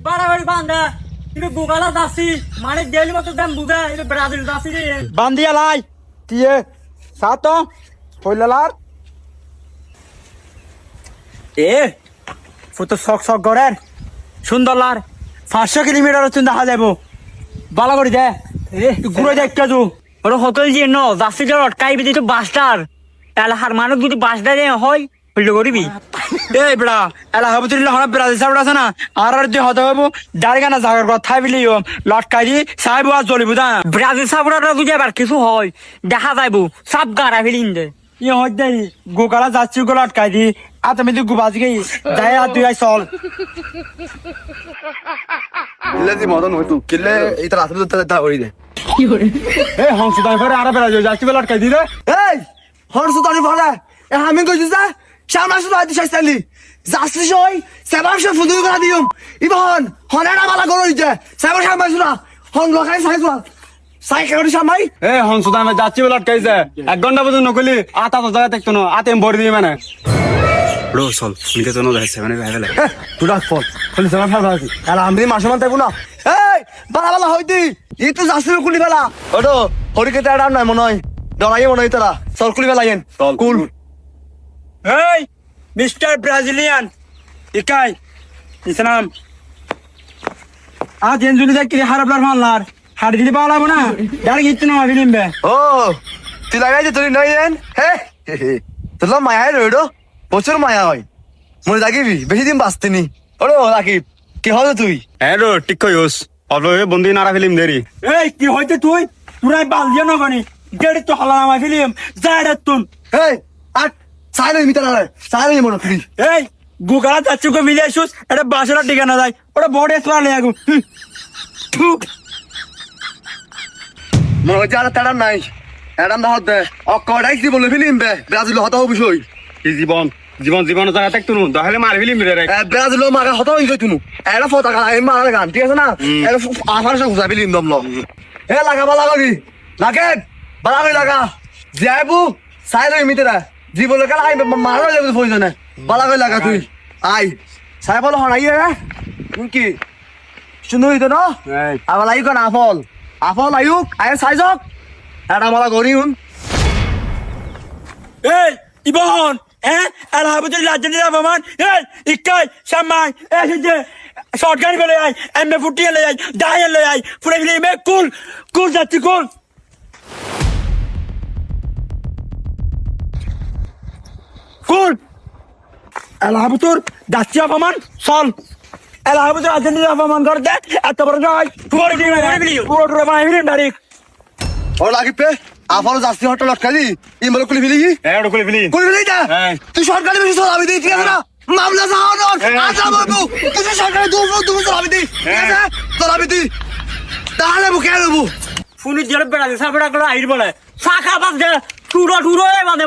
বাড়াবাড়ি বান্ধা কিন্তু গোগালা যাচ্ছি মানে গেলি মতো দাম বুঝা এটা ব্রাজিল যাচ্ছি রে বান্দিয়া লাই তিয়ে সাতো পয়লালার এ ফুটো শক শক গড়ের সুন্দর লার 500 কিলোমিটার হচ্ছে দেখা যাবো বালা করে দে এ ঘুরে দেখ কাজু ওরা হোটেল যে ন যাচ্ছি যে অটকাইবি দিতো বাসটার এলাকার মানুষ যদি বাসটা দিয়ে হয় হইলে করবি এই বড়া এলা হবো তুই হনা ব্রাজিল সাবড় আছে না আর আর তুই হতে হবো দাঁড়িয়ে না জাগার কথা বিলিও লটকাই দি সাহেব আর জ্বলিব দা ব্রাজিল সাপোর্টাররা যদি এবার কিছু হয় দেখা যাইব সব গাড়া ফেলিন দে ইয়ে হই দেই গোকালা যাচ্ছি গো লটকাই দি আর তুমি তুই গুবাজ গই যাই আর তুই আই চল কিল্লে মদন হইতু কিল্লে এটা রাত্রে তো ওই দে এ হংস তাই পরে আর বেলা যাচ্ছি গো লটকাই দি রে এই হরসু তানি ভরা এ আমি কইছি যা শামা শুধু আদি শাস্তালি যাচ্ছিস ওই সেবাশে ফুদু করে দিম ইবন হনাটা মালা করই যে সেবা শামা শুনা হন লখাই সাইজওয়াল সাইকেল শামাই এ হংস তাই যাচ্ছি গো লটকাই যে 1 ঘন্টা পর্যন্ত নকলি আতা তো জায়গা দেখতো না আতে ভরি দি মানে ব্রো চল শুনকে তো নয় সেভেনে ভাইলে তুই রাখ ফোন ফোন সেভেন ফাইভ আছে আর আমি মাসমান থাকবো না এই বালা বালা হইতি ই তো যাচ্ছিল কুলি বেলা ওটো হরিকে তাড়া নাই মনে হয় ডরাই মনে হয় তারা চল কুলি বেলা গেন কুল এই মিস্টার ব্রাজিলিয়ান ইকাই ইসলাম আজ এনজুলি দেখ কি হারাপ লার মারলার হাড় দিতে পাওয়া লাগবো না ডাইরেক্ট ইচ্ছে না ফিল্ম বে ও তুই লাগাই যে তুই নয় দেন হে তোর মায়া রইডো প্রচুর মায়া হয় মনে রাখিবি বেশি দিন বাঁচতেনি ওরো রাখিব কি হবে তুই হ্যাঁ রো ঠিক কইস অল্প বন্দি নারা ফিল্ম দেরি এই কি হইতে তুই তুই বাল দিয়া নগনি গেড়ি তো হলা নামা ফিল্ম যাইড়া তুন এই আর সাইলে মিটার আরে সাইলে মনে তুই এই গুগলা যাচ্ছি গো মিলে আসুস এটা বাসরা ঠিকানা যায় ওটা বড় এসরা লে আগু মনে হচ্ছে আর তাড়া নাই এরাম না হতে অকড়াই কি বলে ফিল্ম বে ব্রাজিল হতা হবে বিষয় এই জীবন জীবন জীবন জায়গা থাকতো নু তাহলে মার ফিল্ম রে ব্রাজিল মাগা হতা হই তুই এরা পতাকা এই মারা গান ঠিক আছে না এরা আফার সব গুজা ফিল্ম দমলো এ লাগাবা লাগাবি লাগে বালাবি লাগা যাইবু সাইলে মিটার জীবনে কাল আই মারা যাবে প্রয়োজনে বালাবি লাগা তুই আই সাই বল হনাই রে কি শুনুই তো না আবার আইক না আফল আফল আয়ুক আয় সাইজক এটা মালা গরিউন এই ইবন হ্যাঁ আর হাবুতে লাজনি রামান এই ইকাই সামাই এই যে শর্টগান করে আই এমবে ফুটিয়ে লে আই দাইয়ে লে আই পুরো ফিল্মে কুল কুল যাচ্ছি কুল কুল এলাহাবুতুর যাচ্ছি অপমান চল এলাহাবুতুর আর্জেন্টিনা অপমান করে দে এত বড় নয় পুরো টুরে বানাই ফিল্ম ডাইরেক্ট ও লাগি পে আফল জাস্তি হট লটকালি ইমল কুলি ফিলি হ্যাঁ ওটা খুলে ফিলি কুলি ফিলি না হ্যাঁ। তুই সরকারি বেশি চলাবি দি ঠিক আছে না মামলা জানো আজা বাবু তুই সরকারি দূর চলাবি দি ঠিক আছে চলাবি দি তাহলে বুকে আলবু ফুনি জেলে ব্রাজিল সাপোর্টার করে আইর বলে শাখা বাস দে টুরো টুরো মানে